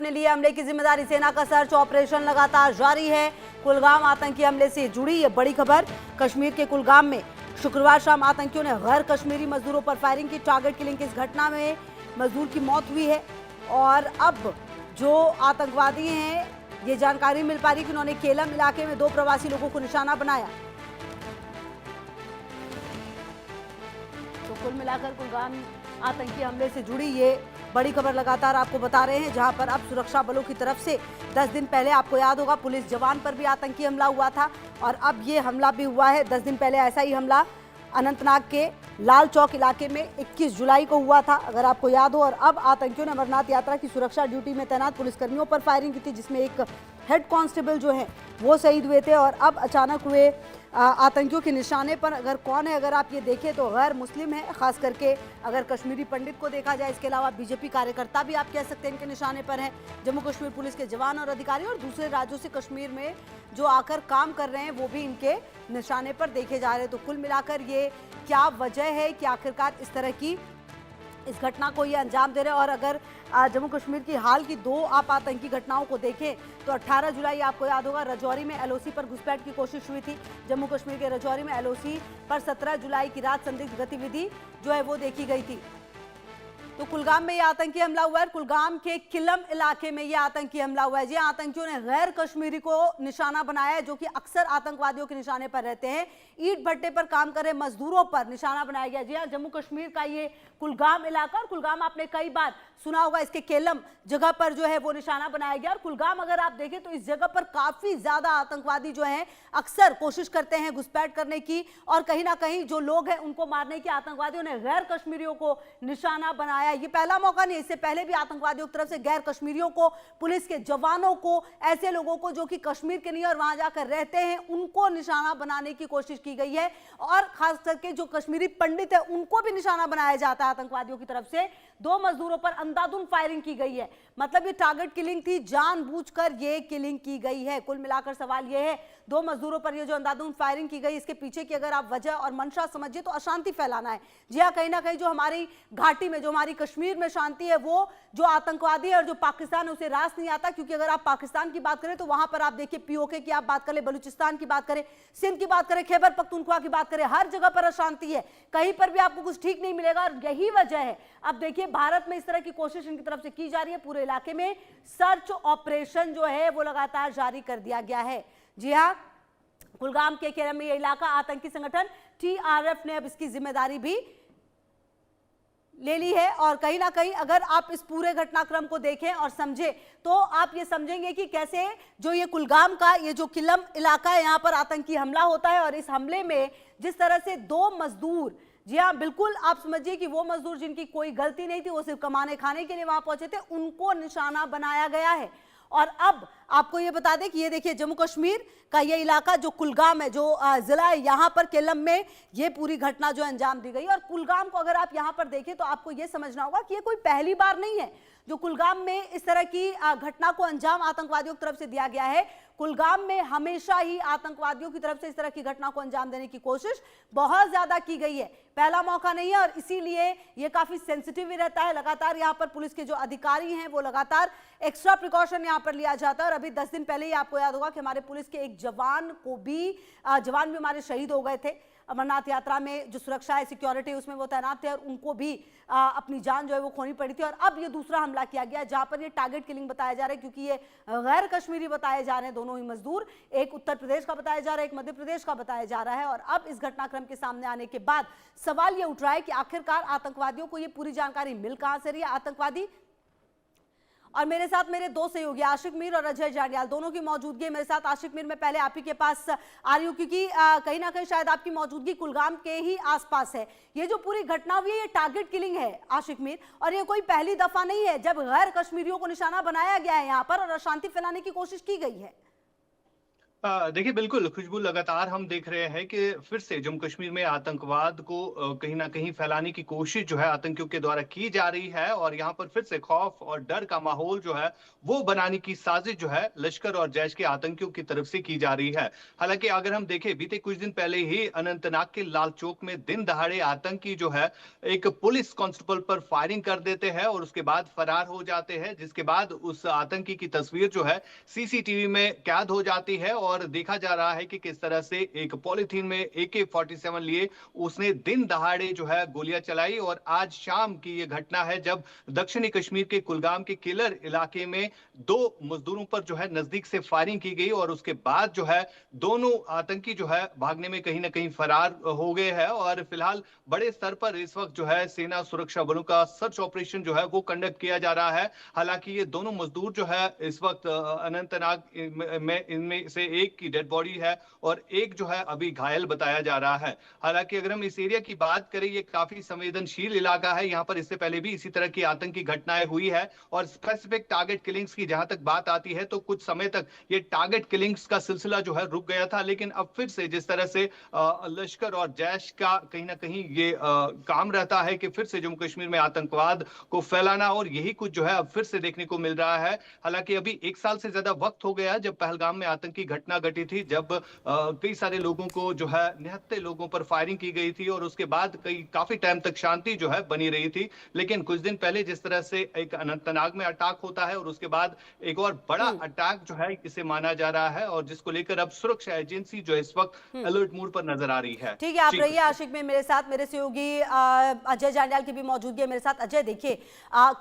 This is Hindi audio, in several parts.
ने लिए हमले की जिम्मेदारी। सेना का सर्च ऑपरेशन लगातार जारी है। कुलगाम आतंकी हमले से जुड़ी ये बड़ी खबर। कश्मीर के कुलगाम में शुक्रवार शाम आतंकियों ने गैर कश्मीरी मजदूरों पर फायरिंग की। टारगेट किलिंग की इस घटना में मजदूर की मौत हुई है और अब जो आतंकवादी हैं, ये जानकारी मिल पा रही कि उन्होंने केलम इलाके में 2 प्रवासी लोगों को निशाना बनाया। तो कुल मिलाकर कुलगाम आतंकी हमले से जुड़ी ये बड़ी खबर लगातार आपको बता रहे हैं, जहां पर अब सुरक्षा बलों की तरफ से 10 दिन पहले आपको याद होगा पुलिस जवान पर भी आतंकी हमला हुआ था और अब ये हमला भी हुआ है। 10 दिन पहले ऐसा ही हमला अनंतनाग के लाल चौक इलाके में 21 जुलाई को हुआ था, अगर आपको याद हो। और अब आतंकियों ने अमरनाथ यात्रा की सुरक्षा ड्यूटी में तैनात पुलिसकर्मियों पर फायरिंग की थी, जिसमें एक हेड कांस्टेबल जो है वो शहीद हुए थे। और अब अचानक हुए आतंकियों के निशाने पर अगर कौन है, अगर आप ये देखें तो गैर मुस्लिम है, खास करके अगर कश्मीरी पंडित को देखा जाए। इसके अलावा बीजेपी कार्यकर्ता भी आप कह सकते हैं इनके निशाने पर हैं। जम्मू कश्मीर पुलिस के जवान और अधिकारी और दूसरे राज्यों से कश्मीर में जो आकर काम कर रहे हैं वो भी इनके निशाने पर देखे जा रहे हैं। तो कुल मिलाकर ये क्या वजह है कि आखिरकार इस तरह की इस घटना को ये अंजाम दे रहे हैं। और अगर जम्मू कश्मीर की हाल की 2 आप आतंकी घटनाओं को देखें तो 18 जुलाई आपको याद होगा राजौरी में एलओसी पर घुसपैठ की कोशिश हुई थी। जम्मू कश्मीर के राजौरी में एलओसी पर 17 जुलाई की रात संदिग्ध गतिविधि जो है वो देखी गई थी। तो कुलगाम में ये आतंकी हमला हुआ है। कुलगाम के किलम इलाके में ये आतंकी हमला हुआ है। जी, आतंकियों ने गैर कश्मीरी को निशाना बनाया है, जो कि अक्सर आतंकवादियों के निशाने पर रहते हैं। ईंट भट्टे पर काम कर रहे मजदूरों पर निशाना बनाया गया। जी हाँ, जम्मू कश्मीर का ये कुलगाम इलाका, और कुलगाम आपने कई बार सुना होगा, इसके केलम जगह पर जो है वो निशाना बनाया गया। और कुलगाम अगर आप देखें तो इस जगह पर काफी ज्यादा आतंकवादी जो हैं अक्सर कोशिश करते हैं घुसपैठ करने की, और कहीं ना कहीं जो लोग हैं उनको मारने की। आतंकवादियों ने गैर कश्मीरियों को निशाना बनाया। ये पहला मौका नहीं, इससे पहले भी आतंकवादियों की तरफ से गैर कश्मीरियों को, पुलिस के जवानों को, ऐसे लोगों को जो कि कश्मीर के नहीं और वहां जाकर रहते हैं उनको निशाना बनाने की कोशिश की गई है। और खास करके जो कश्मीरी पंडित है उनको भी निशाना बनाया जाता है आतंकवादियों की तरफ से। 2 मजदूरों पर अंधाधुंध फायरिंग की गई है, मतलब ये टारगेट किलिंग थी, जानबूझकर ये किलिंग की गई है। कुल मिलाकर सवाल ये है 2 मजदूरों पर ये जो अंधाधुंध फायरिंग की गई, इसके पीछे की अगर आप वजह और मंशा समझिए तो अशांति फैलाना है। जी हाँ, कहीं ना कहीं जो हमारी घाटी में, जो हमारी कश्मीर में शांति है, वो जो आतंकवादी है और जो पाकिस्तान है उसे रास नहीं आता। क्योंकि अगर आप पाकिस्तान की बात करें तो वहां पर आप देखिए पीओके की आप बात करें, बलूचिस्तान की बात करें, सिंध की बात करें, खैबर पख्तूनख्वा की बात करें, हर जगह पर अशांति है, कहीं पर भी आपको कुछ ठीक नहीं मिलेगा। और यही वजह है अब देखिए भारत में इस तरह की कोशिश इनकी तरफ से की जा रही है। पूरे इलाके में सर्च ऑपरेशन जो है वो लगातार जारी कर दिया गया है। जी हाँ, कुलगाम के केरम में यह इलाका आतंकी संगठन टीआरएफ ने अब इसकी जिम्मेदारी भी ले ली है। और कहीं ना कहीं अगर आप इस पूरे घटनाक्रम को देखें और समझें तो आप ये समझेंगे कि कैसे जो ये कुलगाम का ये जो किलम इलाका है, यहाँ पर आतंकी हमला होता है। और इस हमले में जिस तरह से 2 मजदूर, जी हाँ बिल्कुल आप समझिए कि वो मजदूर जिनकी कोई गलती नहीं थी, वो सिर्फ कमाने खाने के लिए वहां पहुंचे थे, उनको निशाना बनाया गया है। और अब आपको ये बता दें कि ये देखिए जम्मू कश्मीर का ये इलाका जो कुलगाम है, जो जिला है, यहाँ पर केलम में ये पूरी घटना जो अंजाम दी गई। और कुलगाम को अगर आप यहाँ पर देखें तो आपको ये समझना होगा कि ये कोई पहली बार नहीं है जो कुलगाम में इस तरह की घटना को अंजाम आतंकवादियों की तरफ से दिया गया है। कुलगाम में हमेशा ही आतंकवादियों की तरफ से इस तरह की घटना को अंजाम देने की कोशिश बहुत ज्यादा की गई है, पहला मौका नहीं है। और इसीलिए ये काफी सेंसिटिव भी रहता है। लगातार यहाँ पर पुलिस के जो अधिकारी हैं वो लगातार एक्स्ट्रा प्रिकॉशन यहाँ पर लिया जाता है। और अभी 10 दिन पहले ही आपको याद होगा कि हमारे पुलिस के एक जवान भी हमारे शहीद हो गए थे। अमरनाथ यात्रा में जो सुरक्षा है, सिक्योरिटी, उसमें वो तैनात थे और उनको भी अपनी जान जो है वो खोनी पड़ी थी। और अब ये दूसरा हमला किया गया जहां पर ये टारगेट किलिंग बताया जा रहा है, क्योंकि ये गैर कश्मीरी बताए जा रहे हैं दोनों ही मजदूर। एक उत्तर प्रदेश का बताया जा रहा है, एक मध्य प्रदेश का बताया जा रहा है। और अब इस घटनाक्रम के सामने आने के बाद सवाल ये उठ रहा है कि आखिरकार आतंकवादियों को ये पूरी जानकारी मिल कहां से रही है। आतंकवादी और मेरे साथ मेरे 2 सहयोगी आशिक मीर और अजय जांडियाल दोनों की मौजूदगी है मेरे साथ। आशिक मीर, मैं पहले आप ही के पास आ रही हूँ क्योंकि कहीं ना कहीं शायद आपकी मौजूदगी कुलगाम के ही आसपास है। ये जो पूरी घटना हुई है ये टारगेट किलिंग है आशिक मीर, और ये कोई पहली दफा नहीं है जब गैर कश्मीरियों को निशाना बनाया गया है यहाँ पर और अशांति फैलाने की कोशिश की गई है। देखिए बिल्कुल, खुशबू लगातार हम देख रहे हैं कि फिर से जम्मू कश्मीर में आतंकवाद को कहीं न कहीं फैलाने की कोशिश जो है आतंकियों के द्वारा की जा रही है और यहाँ पर फिर से खौफ और डर का माहौल जो है, वो बनाने की साजिश जो है लश्कर और जैश के आतंकियों की तरफ से की जा रही है। हालाँकि अगर हम देखें बीते कुछ दिन पहले ही अनंतनाग के लाल चौक में दिन दहाड़े आतंकी जो है, एक पुलिस कांस्टेबल पर फायरिंग कर देते हैं और उसके बाद फरार हो जाते हैं, जिसके बाद उस आतंकी की तस्वीर जो है सीसीटीवी में कैद हो जाती है और देखा जा रहा है कि किस तरह से एक पॉलिथीन में AK-47 लिए उसने दिन दहाड़े जो है गोलियां चलाई और आज शाम की ये घटना है जब दक्षिणी कश्मीर के कुलगाम के किलर इलाके में 2 मजदूरों पर जो है नजदीक से फायरिंग की गई और उसके बाद जो है दोनों आतंकी जो है भागने में कहीं ना कहीं फरार हो गए हैं और फिलहाल बड़े स्तर पर इस वक्त जो है सेना सुरक्षा बलों का सर्च ऑपरेशन जो है वो कंडक्ट किया जा रहा है। हालांकि ये दोनों मजदूर जो है इस वक्त अनंतनाग में इनमें से एक की डेड बॉडी है और एक जो है अभी घायल बताया जा रहा है। हालांकि अगर हम इस एरिया की बात करें, ये काफी संवेदनशील इलाका है, यहाँ पर इससे पहले भी इसी तरह की आतंकी घटनाएं हुई है और स्पेसिफिक टारगेट किलिंग्स की जहां तक बात आती है तो कुछ समय तक ये टारगेट किलिंग्स का सिलसिला जो है रुक गया था, लेकिन अब फिर से जिस तरह से लश्कर और जैश का कहीं ना कहीं ये काम रहता है कि फिर से जम्मू कश्मीर में आतंकवाद को फैलाना और यही कुछ जो है अब फिर से देखने को मिल रहा है। हालांकि अभी 1 साल से ज्यादा वक्त हो गया जब पहलगाम में आतंकी घटना घटी थी, जब कई सारे लोगों को जो है निहत्थे लोगों पर फायरिंग की गई थी और उसके बाद काफी टाइम तक शांति जो है बनी रही थी। लेकिन कुछ दिन पहले जिस तरह से एक अनंतनाग में अटैक होता है और उसके बाद एक और बड़ा अटैक जो है इसे माना जा रहा है और जिसको लेकर अब सुरक्षा एजेंसी जो इस वक्त अलर्ट मोड पर नजर आ रही है। ठीक है, आप रहिए आशिक में मेरे साथ, मेरे सहयोगी अजय जांडियाल की भी मौजूदगी है मेरे साथ। अजय देखिए,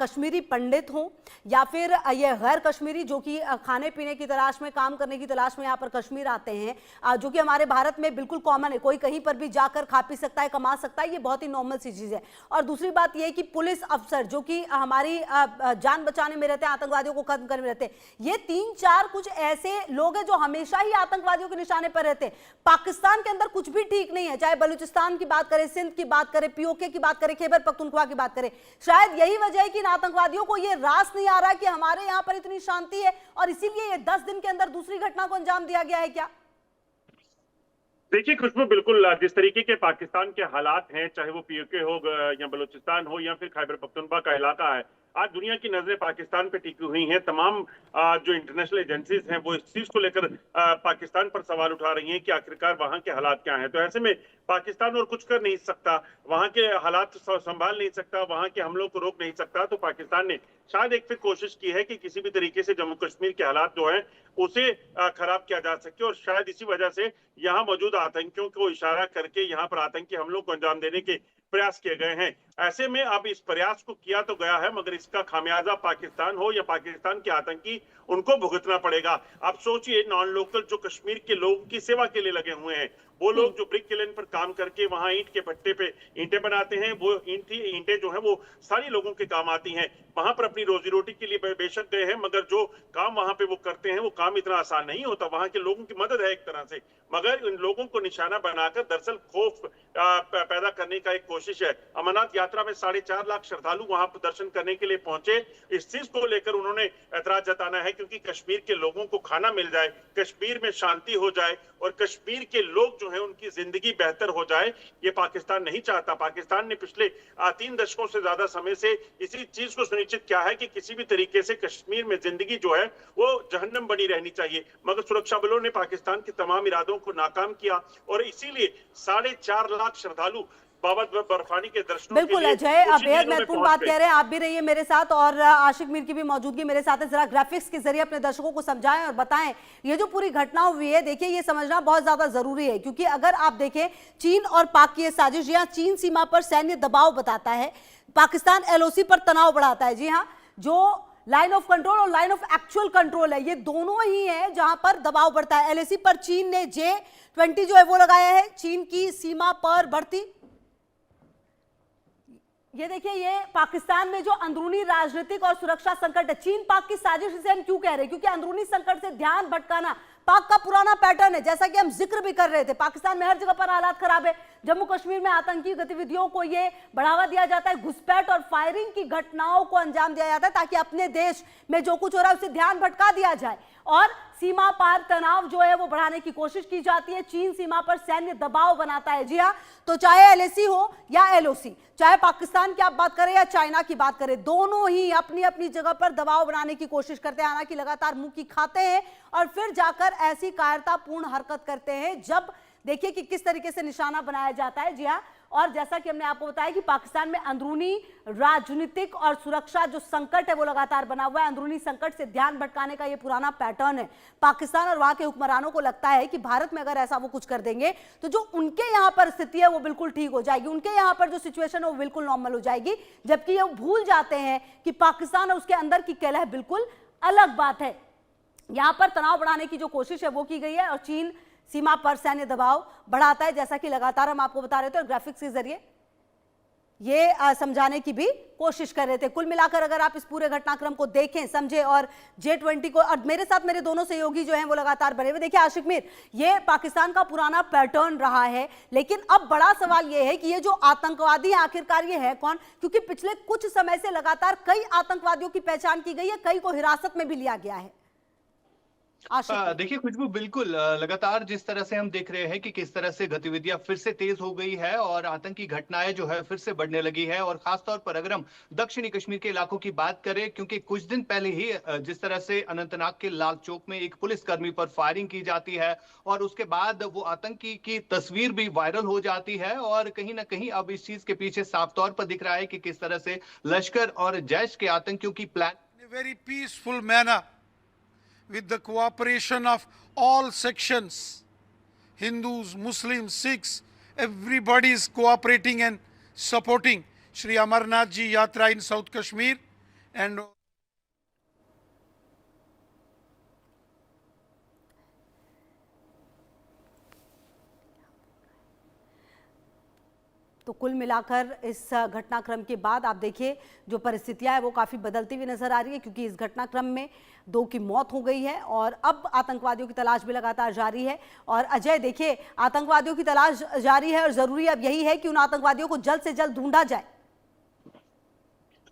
कश्मीरी पंडित हों या फिर ये गैर कश्मीरी जो कि खाने पीने की तलाश में, काम करने की तलाश में यहाँ पर कश्मीर आते हैं, जो कि हमारे भारत में बिल्कुल कॉमन है, कोई कहीं पर भी जाकर खा पी सकता है, कमा सकता है, ये बहुत ही नॉर्मल सी चीज है। और दूसरी बात ये है कि पुलिस अफसर जो कि हमारी जान बचाने में रहते हैं, आतंकवादियों को खत्म करने में रहते हैं, ये 3-4 कुछ ऐसे लोग हैं जो हमेशा ही आतंकवादियों के निशाने पर रहते हैं। पाकिस्तान के अंदर कुछ भी ठीक नहीं है, चाहे बलूचिस्तान की बात करें, सिंध की बात करें, POK की बात करें, खैबर पख्तूनख्वा की बात करें। शायद यही वजह है कि इन आतंकवादियों को ये रास नहीं आ रहा कि हमारे यहाँ पर इतनी शांति है और इसीलिए ये 10 दिन के अंदर दूसरी घटना को अंजाम दिया गया है क्या? देखिए खुशबू, बिल्कुल जिस तरीके के पाकिस्तान के हालात हैं, चाहे वो POK हो या बलूचिस्तान हो या फिर खैबर पख्तूनख्वा का इलाका है, आज दुनिया की नजरें पाकिस्तान पे टिकी हुई हैं। तमाम जो इंटरनेशनल एजेंसीज हैं वो इस चीज को लेकर पाकिस्तान पर सवाल उठा रही हैं कि आखिरकार वहां के हालात क्या हैं। तो ऐसे में पाकिस्तान और कुछ कर नहीं सकता, वहां के हालात संभाल नहीं सकता, वहां के हमलों को रोक नहीं सकता। तो पाकिस्तान ने शायद एक फिर कोशिश की है कि किसी भी तरीके से जम्मू कश्मीर के हालात जो हैं उसे खराब किया जा सके और शायद इसी वजह से यहाँ मौजूद आतंकियों को इशारा करके यहाँ पर आतंकी हमलों को अंजाम देने के प्रयास किए गए हैं। ऐसे में अब इस प्रयास को किया तो गया है, मगर इसका खामियाजा पाकिस्तान हो या पाकिस्तान के आतंकी, उनको भुगतना पड़ेगा। आप सोचिए, नॉन लोकल जो कश्मीर के लोगों की सेवा के लिए लगे हुए हैं, वो लोग जो ब्रिक किलन पर काम करके वहां ईंट के भट्टे पे ईंटें बनाते हैं, वो ईंटें जो है वो सारी लोगों के काम आती हैं। वहां पर अपनी रोजी रोटी के लिए बेशक गए हैं, मगर जो काम वहां पे वो करते हैं वो काम इतना आसान नहीं होता। वहां के लोगों की मदद है एक तरह से, मगर इन लोगों को निशाना बनाकर दरअसल खौफ पैदा करने का एक कोशिश है। अमरनाथ यात्रा में 4.5 लाख श्रद्धालु वहां पर दर्शन करने के लिए पहुंचे। इस चीज को लेकर उन्होंने ऐतराज जताना है क्योंकि कश्मीर के लोगों को खाना मिल जाए, कश्मीर में शांति हो जाए और कश्मीर के लोग जो है उनकी जिंदगी बेहतर हो जाए, ये पाकिस्तान नहीं चाहता। पाकिस्तान ने पिछले 3 दशकों से ज्यादा समय से इसी चीज को सुनिश्चित किया है कि किसी भी तरीके से कश्मीर में जिंदगी जो है वो जहन्नम बनी रहनी चाहिए, मगर सुरक्षा बलों ने पाकिस्तान के तमाम इरादों को नाकाम किया और इसीलिए 4.5 लाख श्रद्धालु बाबा बर्फानी के दर्शनों बिल्कुल अजय, बेहद महत्वपूर्ण बात कह रहे हैं। आप भी रहिए मेरे साथ और आशिक मीर की भी मौजूदगी मेरे साथ है। जरा ग्राफिक्स के जरिए अपने दर्शकों को समझाएं और बताएं ये जो पूरी घटना हुई है। देखिए, ये समझना बहुत ज्यादा जरूरी है क्योंकि अगर आप देखें चीन और पाक की साजिश, यहाँ चीन सीमा पर सैन्य दबाव बताता है, पाकिस्तान LOC पर तनाव बढ़ाता है। जी हाँ, जो लाइन ऑफ कंट्रोल और लाइन ऑफ एक्चुअल कंट्रोल है, ये दोनों ही है जहां पर दबाव बढ़ता है। LAC पर चीन ने J-20 जो है वो लगाया है, चीन की सीमा पर बढ़ती। ये देखिए, ये पाकिस्तान में जो अंदरूनी राजनीतिक और सुरक्षा संकट है, चीन पाक की साजिश इसे हम क्यों कह रहे हैं? क्योंकि अंदरूनी संकट से ध्यान भटकाना पाक का पुराना पैटर्न है। जैसा कि हम जिक्र भी कर रहे थे, पाकिस्तान में हर जगह पर हालात खराब है, जम्मू कश्मीर में आतंकी गतिविधियों को ये बढ़ावा दिया जाता है, घुसपैठ और फायरिंग की घटनाओं को अंजाम दिया जाता है ताकि अपने देश में जो कुछ हो रहा है उससे ध्यान भटका दिया जाए। और सीमा पार तनाव जो है वो बढ़ाने की कोशिश की जाती है। चीन सीमा पर सैन्य दबाव बनाता है। जी हाँ, तो चाहे एलएसी हो या एलओसी, चाहे पाकिस्तान की आप बात करें या चाइना की बात करें, दोनों ही अपनी अपनी जगह पर दबाव बनाने की कोशिश करते हैं। हालांकि लगातार मुंह की खाते हैं और फिर जाकर ऐसी कायरतापूर्ण हरकत करते हैं। जब देखिए कि किस तरीके से निशाना बनाया जाता है। जी हाँ, और जैसा कि हमने आपको बताया कि पाकिस्तान में अंदरूनी राजनीतिक और सुरक्षा जो संकट है वो लगातार बना हुआ है। अंदरूनी संकट से ध्यान भटकाने का ये पुराना पैटर्न है। पाकिस्तान और वहां के हुक्मरानों को लगता है कि भारत में अगर ऐसा वो कुछ कर देंगे तो जो उनके यहाँ पर स्थिति है वो बिल्कुल ठीक हो जाएगी, उनके यहाँ पर जो सिचुएशन है वो बिल्कुल नॉर्मल हो जाएगी, जबकि ये भूल जाते हैं कि पाकिस्तान और उसके अंदर की कलह बिल्कुल अलग बात है। यहां पर तनाव बढ़ाने की जो कोशिश है वो की गई है और चीन सीमा पर सैन्य दबाव बढ़ाता है, जैसा कि लगातार हम आपको बता रहे थे और ग्राफिक्स के जरिए ये समझाने की भी कोशिश कर रहे थे। कुल मिलाकर अगर आप इस पूरे घटनाक्रम को देखें, समझे और J20 को, और मेरे साथ मेरे दोनों सहयोगी जो हैं वो लगातार बने हुए। देखिए आशिक मीर, ये पाकिस्तान का पुराना पैटर्न रहा है, लेकिन अब बड़ा सवाल ये है कि ये जो आतंकवादी आखिरकार ये है कौन, क्योंकि पिछले कुछ समय से लगातार कई आतंकवादियों की पहचान की गई है, कई को हिरासत में भी लिया गया है। देखिए खुशबू, बिल्कुल लगातार जिस तरह से हम देख रहे हैं कि किस तरह से गतिविधियां फिर से तेज हो गई है और आतंकी घटनाएं जो है फिर से बढ़ने लगी है। और खासतौर पर अगर हम दक्षिणी कश्मीर के इलाकों की बात करें, क्योंकि कुछ दिन पहले ही जिस तरह से अनंतनाग के लाल चौक में एक पुलिसकर्मी पर फायरिंग की जाती है और उसके बाद वो आतंकी की तस्वीर भी वायरल हो जाती है, और कहीं ना कहीं अब इस चीज के पीछे साफ तौर पर दिख रहा है कि किस तरह से लश्कर और जैश के आतंकियों की plan very peaceful manner with the cooperation of all sections, Hindus, Muslims, Sikhs, everybody is cooperating and supporting Shri Amarnath Ji Yatra in South Kashmir. And तो कुल मिलाकर इस घटनाक्रम के बाद आप देखिए जो परिस्थितियां है वो काफ़ी बदलती हुई नजर आ रही है, क्योंकि इस घटनाक्रम में 2 की मौत हो गई है और अब आतंकवादियों की तलाश भी लगातार जारी है। और अजय देखिए, आतंकवादियों की तलाश जारी है और ज़रूरी अब यही है कि उन आतंकवादियों को जल्द से जल्द ढूंढा जाए।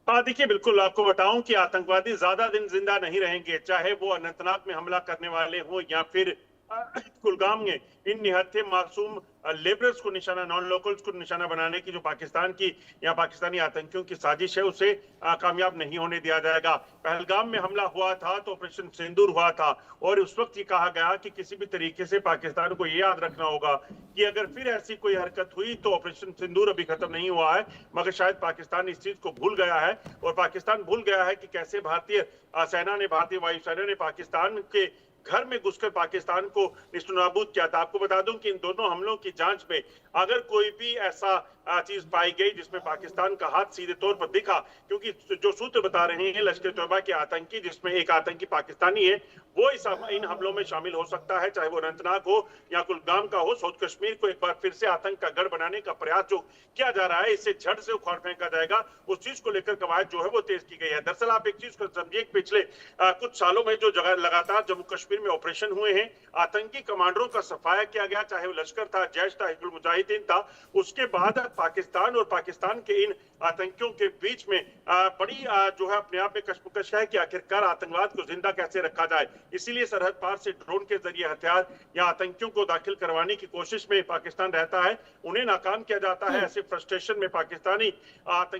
हाँ देखिए, बिल्कुल आपको बताऊं कि आतंकवादी ज्यादा दिन जिंदा नहीं रहेंगे, चाहे वो अनंतनाग में हमला करने वाले हो या फिर कुलगाम में इन निहत्थे मासूम लेबरर्स को निशाना, नॉन लोकल्स को निशाना बनाने की जो पाकिस्तान की या पाकिस्तानी आतंकियों की साजिश है उसे कामयाब नहीं होने दिया जाएगा। पहलगाम में हमला हुआ था तो ऑपरेशन सिंदूर हुआ था और उस वक्त ये कहा गया कि किसी भी तरीके से पाकिस्तान को ये याद रखना होगा कि अगर फिर ऐसी कोई हरकत हुई तो ऑपरेशन सिंदूर अभी खत्म नहीं हुआ है, मगर शायद पाकिस्तान इस चीज को भूल गया है। और पाकिस्तान भूल गया है कि कैसे भारतीय सेना ने, भारतीय वायुसेना ने पाकिस्तान के घर में घुसकर पाकिस्तान को निस्तनाबूद किया था। आपको बता दूं कि इन दोनों हमलों की जांच में अगर कोई भी ऐसा चीज पाई गई जिसमें पाकिस्तान का हाथ सीधे तौर पर दिखा, क्योंकि जो सूत्र बता रहे हैं लश्कर तोयबा के आतंकी, जिसमें एक आतंकी पाकिस्तानी है, वो इन हमलों में शामिल हो सकता है, चाहे वो अनंतनाग हो या कुलगाम का हो। साउथ कश्मीर को एक बार फिर से आतंक का गढ़ बनाने का प्रयास जो किया जा रहा है, इससे झट से उखाड़ फेंका जाएगा। उस चीज को लेकर कवायद जो है वो तेज की गई है। दरअसल आप एक चीज को समझिए, पिछले कुछ सालों में जो जगह लगातार जम्मू कश्मीर में ऑपरेशन हुए हैं, आतंकी कमांडरों का सफाया किया गया, चाहे वो लश्कर था, जैश था, हिजबुल मुजाहिदीन था। उसके बाद पाकिस्तान और पाकिस्तान के इन आतंकियों के बीच में बड़ी जो है अपने आप में कशमकश है कि आखिरकार आतंकवाद को जिंदा कैसे रखा जाए। इसीलिए सरहद पार से ड्रोन के जरिए हथियार या आतंकियों को दाखिल करवाने की कोशिश में पाकिस्तान रहता है, उन्हें नाकाम किया जाता है। ऐसे फ्रस्ट्रेशन में पाकिस्तानी आतंकी